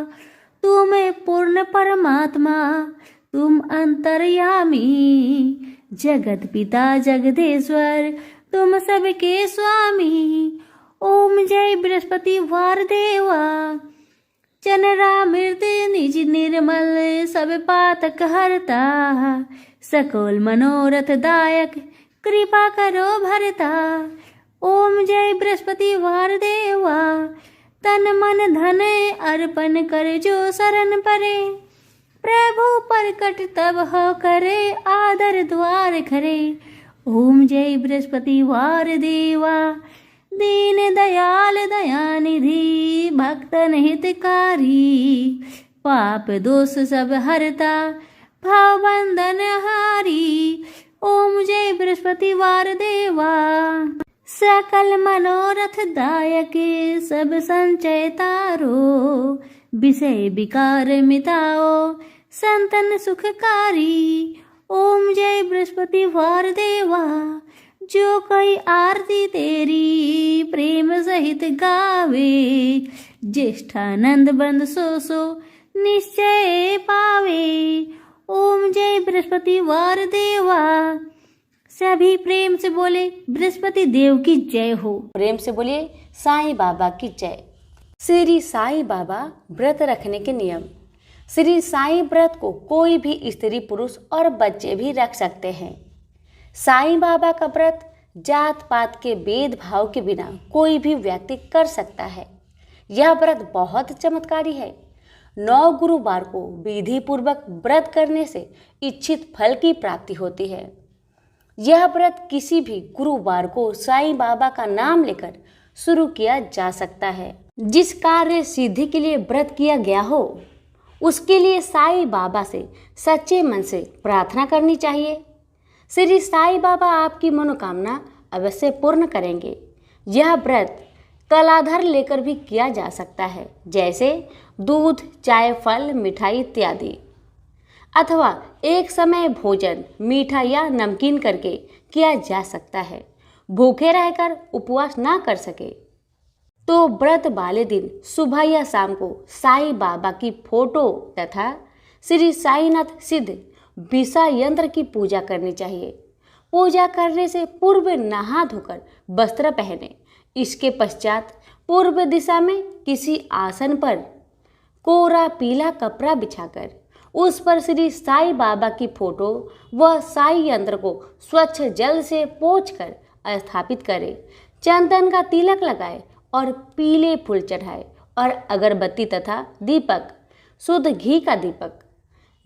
तुम पूर्ण परमात्मा, तुम अंतर्यामी, जगत पिता जगदीश्वर, तुम सबके स्वामी। ओम जय बृहस्पति वार देवा, चनरा मृत निज निर्मल, सब पातक हरता, सकल मनोरथ दायक, कृपा करो भरता। ओम जय बृहस्पति वार देवा, तन मन धन अर्पण कर जो शरण परे, प्रभु प्रकट तब हो करे, आदर द्वार खरे। ओम जय बृहस्पति वार देवा, दीन दयाल दयानिधि, भक्तन हितकारी, पाप दोष सब हरता, भाव बंधन हारी। ओम जय बृहस्पति वार देवा, सकल मनोरथ दायक, सब संचय तारो, विषय विकार मिटाओ, संतन सुखकारी। ओम जय बृहस्पति वार देवा, जो कोई आरती तेरी प्रेम सहित गावे, ज्येष्ठानंद बंद सो सो निश्चय पावे। ओम जय बृहस्पति वार देवा। सभी प्रेम से बोले बृहस्पति देव की जय हो। प्रेम से बोलिए साईं बाबा की जय। श्री साईं बाबा व्रत रखने के नियम। श्री साईं व्रत को कोई भी स्त्री पुरुष और बच्चे भी रख सकते हैं। साईं बाबा का व्रत जात पात के भेदभाव के बिना कोई भी व्यक्ति कर सकता है। यह व्रत बहुत चमत्कारी है। 9 गुरुवार को विधि पूर्वक व्रत करने से इच्छित फल की प्राप्ति होती है। यह व्रत किसी भी गुरुवार को साईं बाबा का नाम लेकर शुरू किया जा सकता है। जिस कार्य सिद्धि के लिए व्रत किया गया हो उसके लिए साईं बाबा से सच्चे मन से प्रार्थना करनी चाहिए। श्री साईं बाबा आपकी मनोकामना अवश्य पूर्ण करेंगे। यह व्रत कलाधर लेकर भी किया जा सकता है, जैसे दूध, चाय, फल, मिठाई इत्यादि, अथवा एक समय भोजन मीठा या नमकीन करके किया जा सकता है। भूखे रहकर उपवास ना कर सके तो व्रत वाले दिन सुबह या शाम को साईं बाबा की फोटो तथा श्री साईनाथ सिद्ध बिसा यंत्र की पूजा करनी चाहिए। पूजा करने से पूर्व नहा धोकर वस्त्र पहने। इसके पश्चात पूर्व दिशा में किसी आसन पर कोरा पीला कपड़ा बिछाकर उस पर श्री साईं बाबा की फोटो व साईं यंत्र को स्वच्छ जल से पोंछकर स्थापित करें। चंदन का तिलक लगाए और पीले फूल चढ़ाए और अगरबत्ती तथा दीपक, शुद्ध घी का दीपक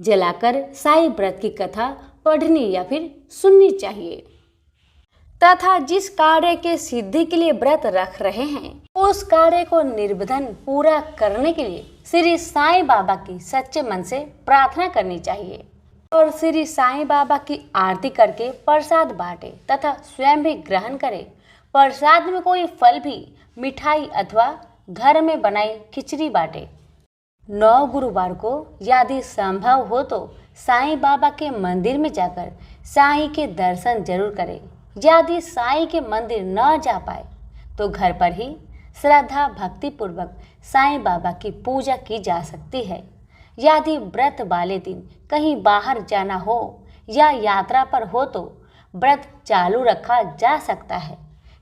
जलाकर साईं व्रत की कथा पढ़नी या फिर सुननी चाहिए। तथा जिस कार्य के सिद्धि के लिए व्रत रख रहे हैं उस कार्य को निर्विघ्न पूरा करने के लिए श्री साईं बाबा की सच्चे मन से प्रार्थना करनी चाहिए और श्री साईं बाबा की आरती करके प्रसाद बांटे तथा स्वयं भी ग्रहण करें। प्रसाद में कोई फल भी, मिठाई अथवा घर में बनाई खिचड़ी बांटे। 9 गुरुवार को यदि संभव हो तो साईं बाबा के मंदिर में जाकर साईं के दर्शन जरूर करें। यदि साईं के मंदिर न जा पाए तो घर पर ही श्रद्धा भक्ति पूर्वक साईं बाबा की पूजा की जा सकती है। यदि व्रत वाले दिन कहीं बाहर जाना हो या यात्रा पर हो तो व्रत चालू रखा जा सकता है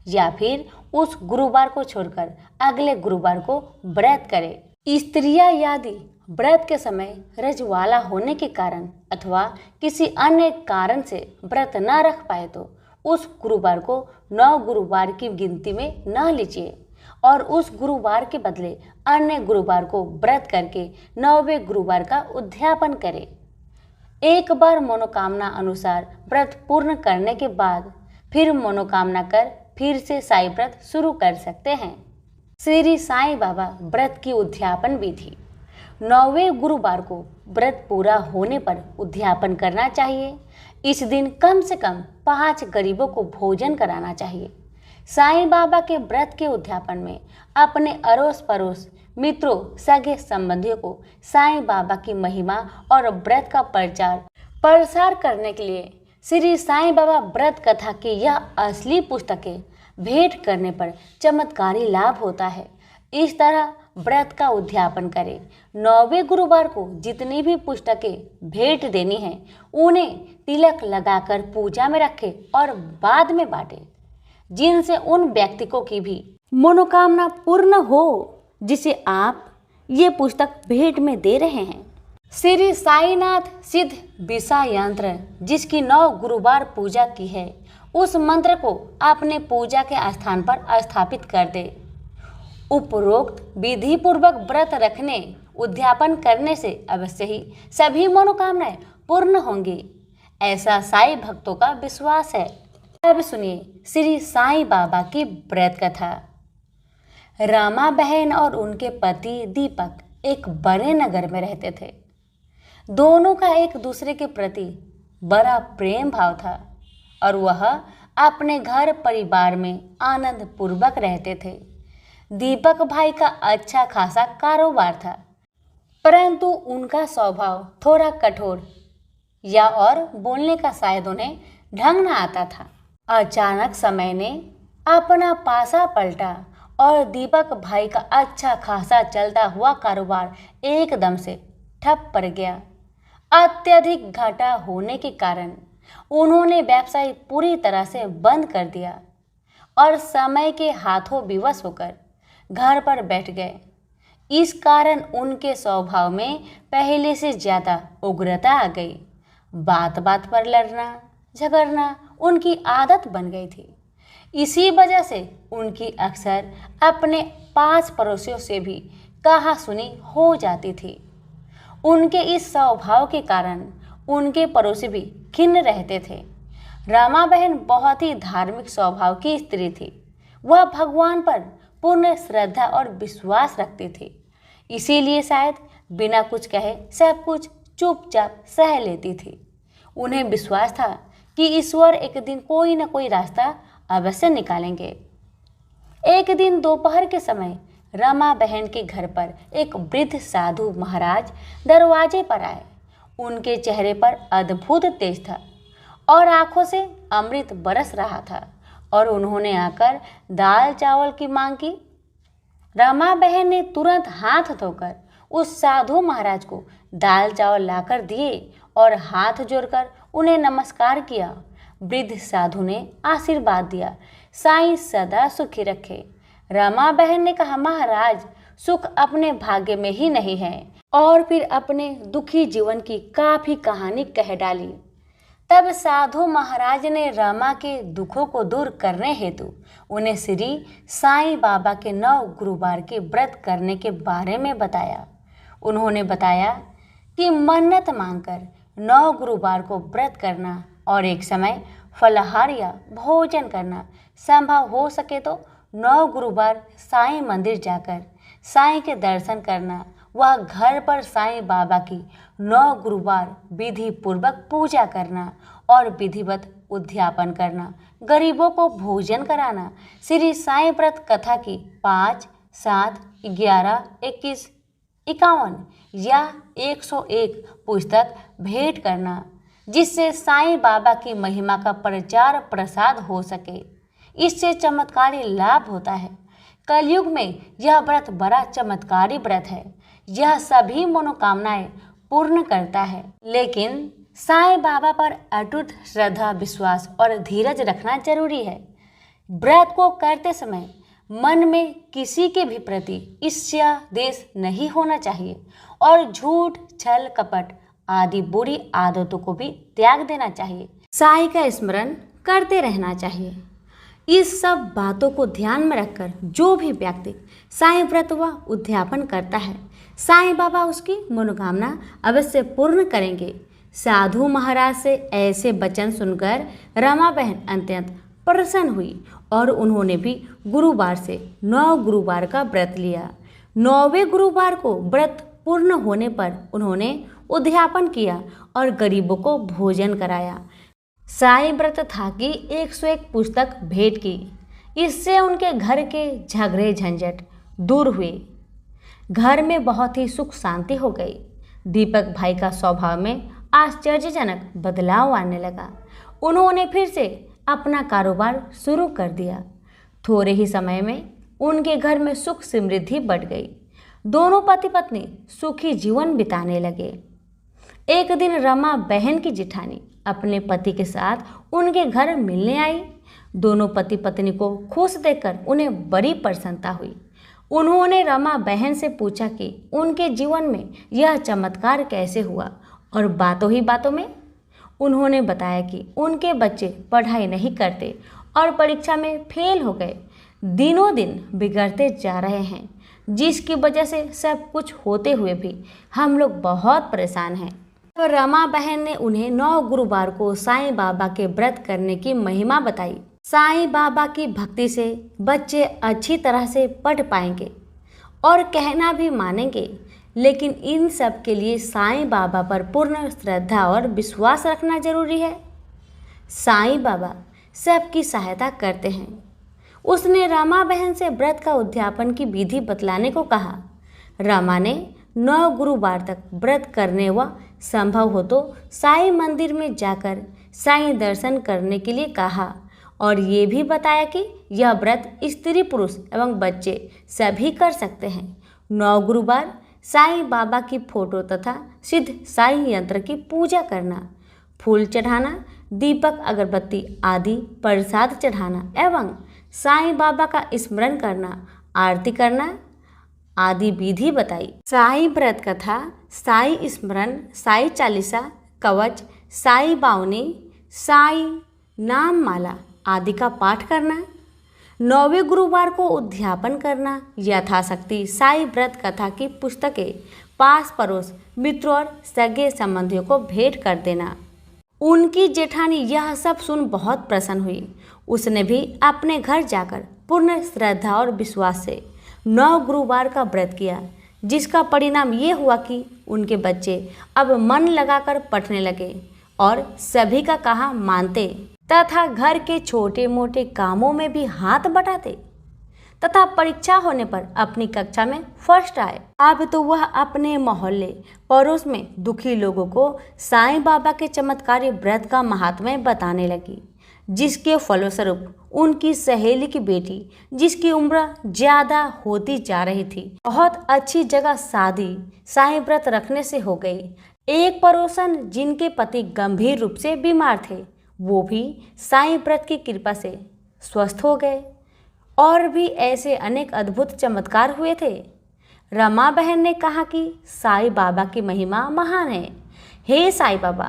या फिर उस गुरुवार को छोड़कर अगले गुरुवार को व्रत करें। स्त्रियां यदि व्रत के समय रजवाला होने के कारण अथवा किसी अन्य कारण से व्रत न रख पाए तो उस गुरुवार को 9 गुरुवार की गिनती में न लीजिए और उस गुरुवार के बदले अन्य गुरुवार को व्रत करके 9वें गुरुवार का उद्यापन करें। एक बार मनोकामना अनुसार व्रत पूर्ण करने के बाद फिर मनोकामना कर फिर से साईं व्रत शुरू कर सकते हैं। श्री साईं बाबा व्रत की उद्यापन विधि। 9वें गुरुवार को व्रत पूरा होने पर उद्यापन करना चाहिए। इस दिन कम से कम 5 गरीबों को भोजन कराना चाहिए। साईं बाबा के व्रत के उद्यापन में अपने अड़ोस पड़ोस, मित्रों, सगे संबंधियों को साईं बाबा की महिमा और व्रत का प्रसार करने के लिए श्री साईं बाबा व्रत कथा की यह असली पुस्तकें भेंट करने पर चमत्कारी लाभ होता है। इस तरह व्रत का उद्यापन करें। 9वें गुरुवार को जितनी भी पुस्तकें भेंट देनी है उन्हें तिलक लगाकर पूजा में रखें और बाद में बांटें, जिनसे उन व्यक्तियों की भी मनोकामना पूर्ण हो जिसे आप ये पुस्तक भेंट में दे रहे हैं। श्री साईनाथ सिद्ध बिसा यंत्र जिसकी 9 गुरुवार पूजा की है उस मंत्र को अपने पूजा के स्थान पर स्थापित कर दे। उपरोक्त विधि पूर्वक व्रत रखने उद्यापन करने से अवश्य ही सभी मनोकामनाएं पूर्ण होंगी, ऐसा साईं भक्तों का विश्वास है। अब सुनिए श्री साईं बाबा की व्रत कथा। रामा बहन और उनके पति दीपक एक बड़े नगर में रहते थे। दोनों का एक दूसरे के प्रति बड़ा प्रेम भाव था और वह अपने घर परिवार में आनंद पूर्वक रहते थे। दीपक भाई का अच्छा खासा कारोबार था, परंतु उनका स्वभाव थोड़ा कठोर या और बोलने का शायद उन्हें ढंग न आता था। अचानक समय ने अपना पासा पलटा और दीपक भाई का अच्छा खासा चलता हुआ कारोबार एकदम से ठप पड़ गया। अत्यधिक घाटा होने के कारण उन्होंने व्यवसाय पूरी तरह से बंद कर दिया और समय के हाथों विवश होकर घर पर बैठ गए। इस कारण उनके स्वभाव में पहले से ज़्यादा उग्रता आ गई। बात बात पर लड़ना झगड़ना उनकी आदत बन गई थी। इसी वजह से उनकी अक्सर अपने पास पड़ोसियों से भी कहा सुनी हो जाती थी। उनके इस स्वभाव के कारण उनके पड़ोसी भी खिन्न रहते थे। रामा बहन बहुत ही धार्मिक स्वभाव की स्त्री थी। वह भगवान पर पूर्ण श्रद्धा और विश्वास रखती थी। इसीलिए शायद बिना कुछ कहे सब कुछ चुपचाप सह लेती थी। उन्हें विश्वास था कि ईश्वर एक दिन कोई न कोई रास्ता अवश्य निकालेंगे। एक दिन दोपहर के समय रमा बहन के घर पर एक वृद्ध साधु महाराज दरवाजे पर आए। उनके चेहरे पर अद्भुत तेज था और आंखों से अमृत बरस रहा था और उन्होंने आकर दाल चावल की मांग की। रमा बहन ने तुरंत हाथ धोकर उस साधु महाराज को दाल चावल लाकर दिए और हाथ जोड़कर उन्हें नमस्कार किया। वृद्ध साधु ने आशीर्वाद दिया, साईं सदा सुखी रखे। रमा बहन ने कहा, महाराज सुख अपने भाग्य में ही नहीं है, और फिर अपने दुखी जीवन की काफी कहानी कह डाली। तब साधु महाराज ने रमा के दुखों को दूर करने हेतु उन्हें श्री साईं बाबा के 9 गुरुवार के व्रत करने के बारे में बताया। उन्होंने बताया कि मन्नत मांगकर 9 गुरुवार को व्रत करना और एक समय फलाहार या भोजन करना, संभव हो सके तो 9 गुरुवार साईं मंदिर जाकर साईं के दर्शन करना, वह घर पर साईं बाबा की 9 गुरुवार विधि पूर्वक पूजा करना और विधिवत उद्यापन करना, गरीबों को भोजन कराना, श्री साईं व्रत कथा की 5, 7, 11, 21, 51 या 101 पुस्तक भेंट करना, जिससे साईं बाबा की महिमा का प्रचार प्रसार हो सके। इससे चमत्कारी लाभ होता है। कलयुग में यह व्रत बड़ा चमत्कारी व्रत है। यह सभी मनोकामनाएं पूर्ण करता है, लेकिन साईं बाबा पर अटूट श्रद्धा, विश्वास और धीरज रखना जरूरी है। व्रत को करते समय मन में किसी के भी प्रति ईर्ष्या, द्वेष नहीं होना चाहिए और झूठ, छल, कपट आदि बुरी आदतों को भी त्याग देना चाहिए। साईं का स्मरण करते रहना चाहिए। इस सब बातों को ध्यान में रखकर जो भी व्यक्ति साईं व्रत व उद्यापन करता है, साईं बाबा उसकी मनोकामना अवश्य पूर्ण करेंगे। साधु महाराज से ऐसे वचन सुनकर रमा बहन अत्यंत प्रसन्न हुई और उन्होंने भी गुरुवार से 9 गुरुवार का व्रत लिया। 9वें गुरुवार को व्रत पूर्ण होने पर उन्होंने उद्यापन किया और गरीबों को भोजन कराया। साईं व्रत था कि 101 पुस्तक भेंट की। इससे उनके घर के झगड़े झंझट दूर हुए। घर में बहुत ही सुख शांति हो गई। दीपक भाई का स्वभाव में आश्चर्यजनक बदलाव आने लगा। उन्होंने फिर से अपना कारोबार शुरू कर दिया। थोड़े ही समय में उनके घर में सुख समृद्धि बढ़ गई। दोनों पति पत्नी सुखी जीवन बिताने लगे। एक दिन रमा बहन की जेठानी अपने पति के साथ उनके घर मिलने आई। दोनों पति पत्नी को खुश देखकर उन्हें बड़ी प्रसन्नता हुई। उन्होंने रमा बहन से पूछा कि उनके जीवन में यह चमत्कार कैसे हुआ, और बातों ही बातों में उन्होंने बताया कि उनके बच्चे पढ़ाई नहीं करते और परीक्षा में फेल हो गए, दिनों दिन बिगड़ते जा रहे हैं, जिसकी वजह से सब कुछ होते हुए भी हम लोग बहुत परेशान हैं। तो रमा बहन ने उन्हें 9 गुरुवार को साईं बाबा के व्रत करने की महिमा बताई। साईं बाबा की भक्ति से बच्चे अच्छी तरह से पढ़ पाएंगे और कहना भी मानेंगे, लेकिन इन सब के लिए साईं बाबा पर पूर्ण श्रद्धा और विश्वास रखना जरूरी है। साईं बाबा सबकी सहायता करते हैं। उसने रमा बहन से व्रत का उद्यापन की विधि बतलाने को कहा। रमा ने 9 गुरुवार तक व्रत करने व संभव हो तो साईं मंदिर में जाकर साईं दर्शन करने के लिए कहा, और ये भी बताया कि यह व्रत स्त्री पुरुष एवं बच्चे सभी कर सकते हैं। 9 गुरुवार साईं बाबा की फोटो तथा सिद्ध साईं यंत्र की पूजा करना, फूल चढ़ाना, दीपक अगरबत्ती आदि प्रसाद चढ़ाना एवं साईं बाबा का स्मरण करना, आरती करना आदि विधि बताई। साईं व्रत कथा, साईं स्मरण, साईं चालीसा, कवच, साईं बावनी, साईं नाम माला आदि का पाठ करना, 9वें गुरुवार को उद्यापन करना, यथाशक्ति साईं व्रत कथा की पुस्तकें पास पड़ोस मित्रों और सगे संबंधियों को भेंट कर देना। उनकी जेठानी यह सब सुन बहुत प्रसन्न हुई। उसने भी अपने घर जाकर पूर्ण श्रद्धा और विश्वास से 9 गुरुवार का व्रत किया। जिसका परिणाम ये हुआ कि उनके बच्चे अब मन लगाकर पढ़ने लगे और सभी का कहा मानते तथा घर के छोटे मोटे कामों में भी हाथ बटाते तथा परीक्षा होने पर अपनी कक्षा में फर्स्ट आए। अब तो वह अपने मोहल्ले पड़ोस में दुखी लोगों को साईं बाबा के चमत्कारी व्रत का महात्म्य बताने लगी, जिसके फलस्वरूप उनकी सहेली की बेटी, जिसकी उम्र ज्यादा होती जा रही थी, बहुत अच्छी जगह शादी साईं व्रत रखने से हो गई। एक पड़ोसन जिनके पति गंभीर रूप से बीमार थे, वो भी साईं व्रत की कृपा से स्वस्थ हो गए। और भी ऐसे अनेक अद्भुत चमत्कार हुए थे। रमा बहन ने कहा कि साईं बाबा की महिमा महान है। हे साईं बाबा,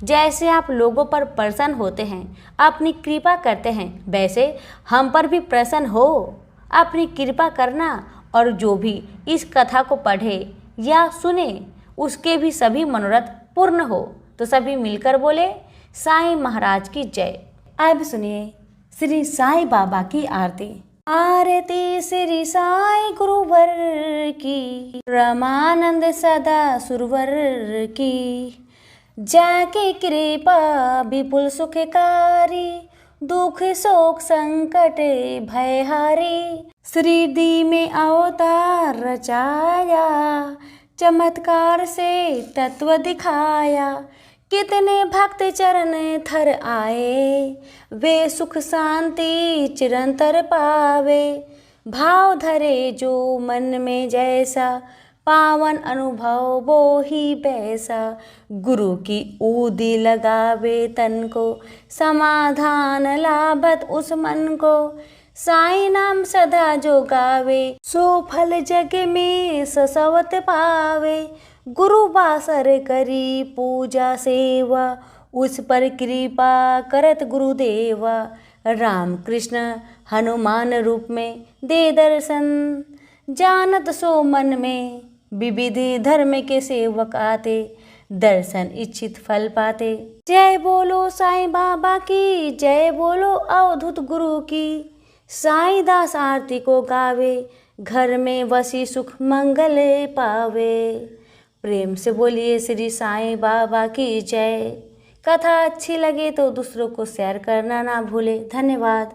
जैसे आप लोगों पर प्रसन्न होते हैं, अपनी कृपा करते हैं, वैसे हम पर भी प्रसन्न हो, अपनी कृपा करना। और जो भी इस कथा को पढ़े या सुने उसके भी सभी मनोरथ पूर्ण हो। तो सभी मिलकर बोले साईं महाराज की जय। अब सुनिए श्री साईं बाबा की आरती। आरती श्री साईं गुरुवर की, रमानंद सदा सुरवर की। जाके कृपा विपुल सुखकारी, दुख शोक संकट भयहारी। श्रीदी में अवतार रचाया, चमत्कार से तत्व दिखाया। कितने भक्त चरण थर आए, वे सुख शांति चिरंतर पावे। भाव धरे जो मन में जैसा, पावन अनुभव वो ही बैसा। गुरु की ऊदी लगावे तन को, समाधान लाभत उस मन को। साईं नाम सदा जो गावे, सो फल जग में ससवत पावे। गुरु बासर करी पूजा सेवा, उस पर कृपा करत गुरुदेवा। राम कृष्ण हनुमान रूप में दे दर्शन, जानत सो मन में विविध धर्म के सेवक आते। दर्शन इच्छित फल पाते। जय बोलो साईं बाबा की, जय बोलो अवधूत गुरु की। साईं दास आरती को गावे, घर में वसी सुख मंगल पावे। प्रेम से बोलिए श्री साईं बाबा की जय। कथा अच्छी लगे तो दूसरों को शेयर करना ना भूले। धन्यवाद।